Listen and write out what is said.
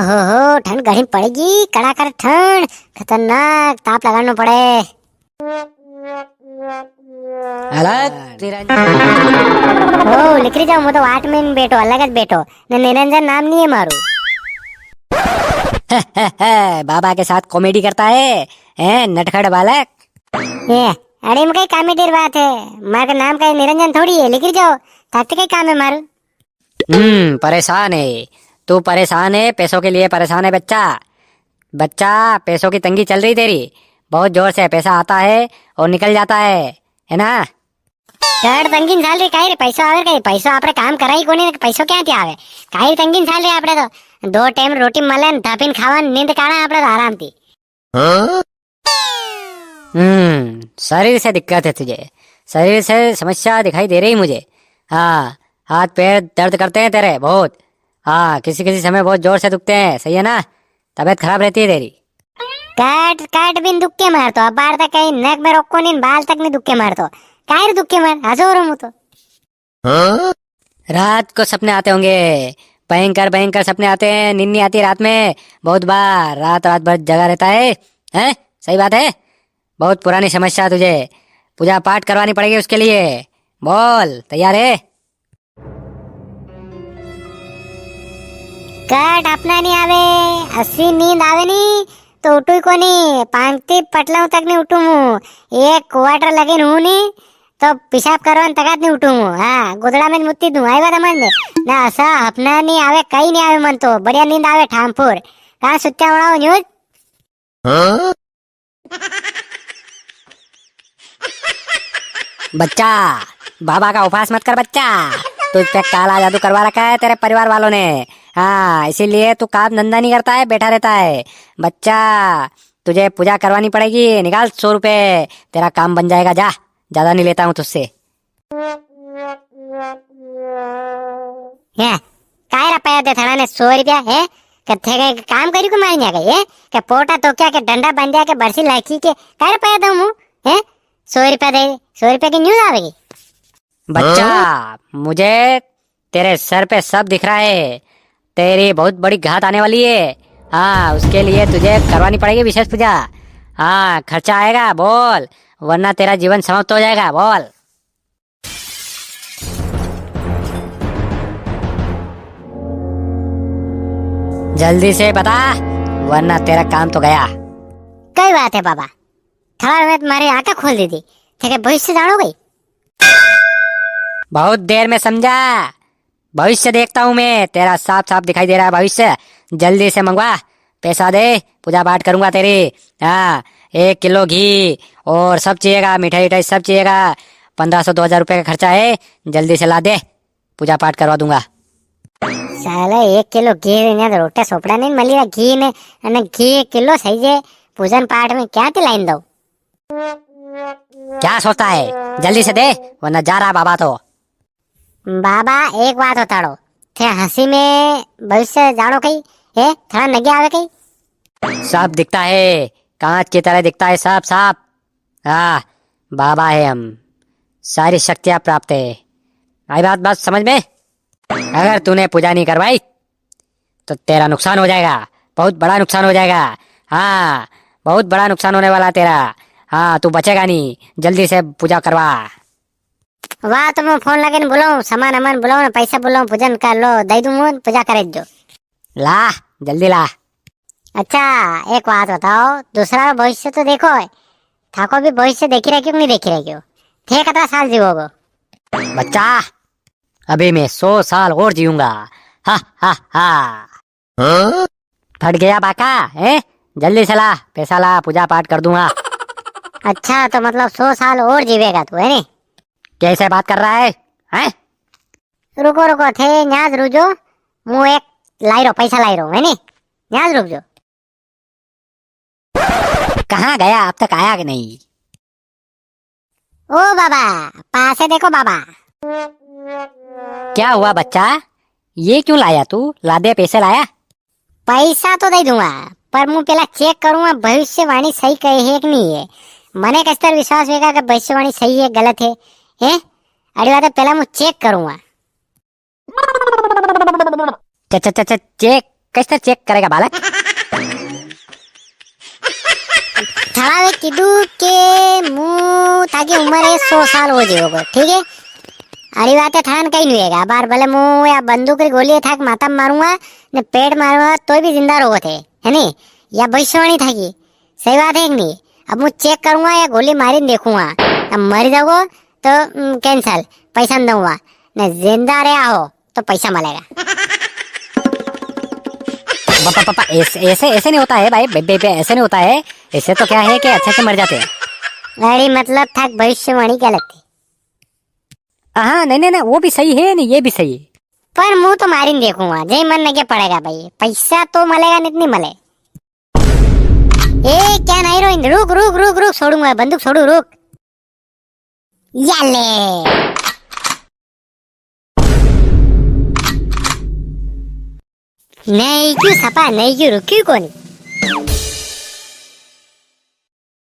हो ठंड गर्मी पड़ेगी, कड़ाकर ठंड, खतरनाक ताप लगाना पड़े। अलग ओ लिखरी जाओ, मैं तो 8 में बैठो, अलग बैठो ने, निरंजन नाम नहीं है मारू। बाबा के साथ कॉमेडी करता है नटखट बालक। ये अरे में कई कॉमेडी बात है, मार का नाम का निरंजन थोड़ी है। लिखरी जाओ, ताकते कई काम है मारू। परेशान है तू, परेशान है, पैसों के लिए परेशान है बच्चा। बच्चा, पैसों की तंगी चल रही तेरी, बहुत जोर से पैसा आता है और निकल जाता है ना। कड़ तंगीन साल रे काई रे, पैसा आवे कई, पैसा आपरे काम कराई कोनी, पैसो क्या थी आवे काई तंगीन साल रे। आपरे तो 2 टाइम रोटी मले, धापिन खावन, नींद काढ़ा आपरे तो आराम थी। शरीर से दिक्कत है तुझे, शरीर से समस्या दिखाई दे रही मुझे। हाँ, हाथ पैर दर्द करते हैं तेरे बहुत। हाँ, किसी किसी समय बहुत जोर से दुखते हैं, सही है ना। तबीयत खराब रहती है तेरी। काट काट बिन दुख के मारतो, अब बार तक कहीं नक में रोको नहीं, बाल तक नहीं दुख के मारतो, काहे रे दुख के मार, हंसो रो मु तो। रात को सपने आते होंगे, भयंकर भयंकर सपने आते हैं, नींद नहीं आती रात में बहुत बार, रात रात भर जगा रहता है। हैं, सही बात है। बहुत पुरानी समस्या है तुझे, पूजा पाठ करवानी पड़ेगी उसके लिए। बोल, तैयार है? काट अपना नहीं आवे, असली नींद आवे नहीं तो उठू को नहीं, पांगती पटलाऊ तक नहीं उठू मु, 1 क्वार्टर लगे हूँ नहीं तो पेशाब करवान तक नहीं उठू मु। हाँ, गुदड़ा में मुत्ती दूं, आई बात समझ में ना। ऐसा अपना नहीं आवे, कहीं नहीं आवे मन तो, बढ़िया नींद आवे ठामपुर। कहाँ सुत्या उड़ाओ न्यूज। बच्चा, बाबा का उपहास मत कर बच्चा, तुझ पे काला जादू करवा रखा है तेरे परिवार वालों ने। हाँ, इसीलिए तू काम धंधा नहीं करता है, बैठा रहता है। बच्चा, तुझे पूजा करवानी पड़ेगी, निकाल 100 रुपए, तेरा काम बन जाएगा। जा, ज्यादा नहीं लेता हूँ तुझसे। काय रुपया दे थड़ा ने 100 रुपया है, कथे के काम करी को मारी गई है, के पोटा तो क्या के डंडा बन जाए के बरसी लाइकी के, काय रुपया दूं मु है। 100 रुपया दे, 100 रुपया की न्यूज आवेगी। बच्चा, मुझे तेरे सर पे सब दिख रहा है, तेरी बहुत बड़ी घात आने वाली है। हाँ, उसके लिए तुझे करवानी पड़ेगी विशेष पूजा। हाँ, खर्चा आएगा, बोल, वरना तेरा जीवन समाप्त हो जाएगा। बोल। जल्दी से बता, वरना तेरा काम तो गया। कई बात है बाबा, थोड़ा में तुम्हारी आंखें खोल दी थी, ठीक भविष्य जानो गई। बहुत देर में समझा, भविष्य देखता हूँ मैं, तेरा साफ साफ दिखाई दे रहा है भविष्य। जल्दी से मंगवा, पैसा दे, पूजा पाठ करूंगा तेरी। हाँ, 1 किलो घी और सब चाहिएगा, मिठाई विठाई सब चाहिएगा। 1500-2000 रुपए का खर्चा है, जल्दी से ला दे, पूजा पाठ करवा दूंगा। साले 1 किलो घी ने तो रोटे सोपड़ा नहीं मली रा, घी ने અને ઘી 1 કિલો सही जे पूजन पाठ में क्या लाइन दो। क्या सोचता है, जल्दी से दे, वरना जा रहा बाबा तो। बाबा एक बात होताड़ो, थे हंसी में भविष्य जानो कहीं है, थोड़ा नगे आवे कहीं। सब दिखता है, कांच की तरह दिखता है, सब साफ। हाँ, बाबा है हम, सारी शक्तियां प्राप्त है। आई बात बात समझ में। अगर तूने पूजा नहीं करवाई तो तेरा नुकसान हो जाएगा, बहुत बड़ा नुकसान हो जाएगा। हाँ, बहुत बड़ा नुकसान होने वाला तेरा। हाँ, तू बचेगा नहीं, जल्दी से पूजा करवा। वाह, तो मैं फोन लगे बोलो, सामान अमान बोलो ना, पैसा बोलो, पूजन कर लो, दई दूं, पूजा करे जो। ला, जल्दी ला। अच्छा, एक बात बताओ, दूसरा भविष्य तो देखो है, थाको भी भविष्य देखी रहे क्यों, नहीं देखी रहे क्यों, थे कितना साल जीवोगे। बच्चा, अभी मैं 100 साल और जीऊंगा। हा हा हा। फट गया बाका है, जल्दी से ला, पैसा ला, पूजा पाठ कर दूंगा। अच्छा, तो मतलब 100 साल और जीवेगा तू, है नी। कैसे बात कर रहा है, हैं? रुको रुको, थे न्याज रुजो, मु एक लाई रो, पैसा लाई रो, है नी, न्याज रुक जो। कहाँ गया, अब तक आया कि नहीं? ओ बाबा, पासे देखो बाबा। क्या हुआ बच्चा, ये क्यों लाया तू? ला दे, पैसे लाया? पैसा तो दे दूंगा, पर मु पहला चेक करूंगा भविष्यवाणी सही कही है कि नहीं है। मने कस्तर विश्वास होगा कि भविष्यवाणी सही है गलत है, हैं? अरे बात पहला मु चेक करूंगा। चेक कैसे चेक करेगा बालक? थड़ावे कीधु के मुंह ताकि उम्र 100 साल हो जाएगा, ठीक है? अरे बात है, थान कहीं नहीं होएगा बार भले मुंह या बंदूक की गोली थाक माथा में मारूंगा ने पेट मारूंगा तो भी जिंदा रहो थे, है नहीं? या भविष्यवाणी था की सही बात है कि नहीं? अब मुझे चेक करूंगा या गोली मारी देखूंगा, अब मर जाओ तो कैंसल, पैसा नहीं दूंगा, न जिंदा रहा हो तो पैसा मिलेगा। पापा ऐसे ऐसे ऐसे नहीं होता है भाई, बेबे ऐसे नहीं होता है। ऐसे तो क्या है कि अच्छे से मर जाते हैं। अरे मतलब था भविष्यवाणी क्या लगती? हाँ नहीं नहीं नहीं, वो भी सही है, नहीं ये भी सही है। पर मुंह तो मारी देखूंगा, जय मन नहीं पड़ेगा भाई, पैसा तो मिलेगा नहीं मिले। ए क्या नहीं रोहिंद, रुक रुक रुक रुक, छोड़ूंगा बंदूक, छोड़ू रुक। याले नहीं क्यों सपा, नहीं क्यों रुकी कोनी।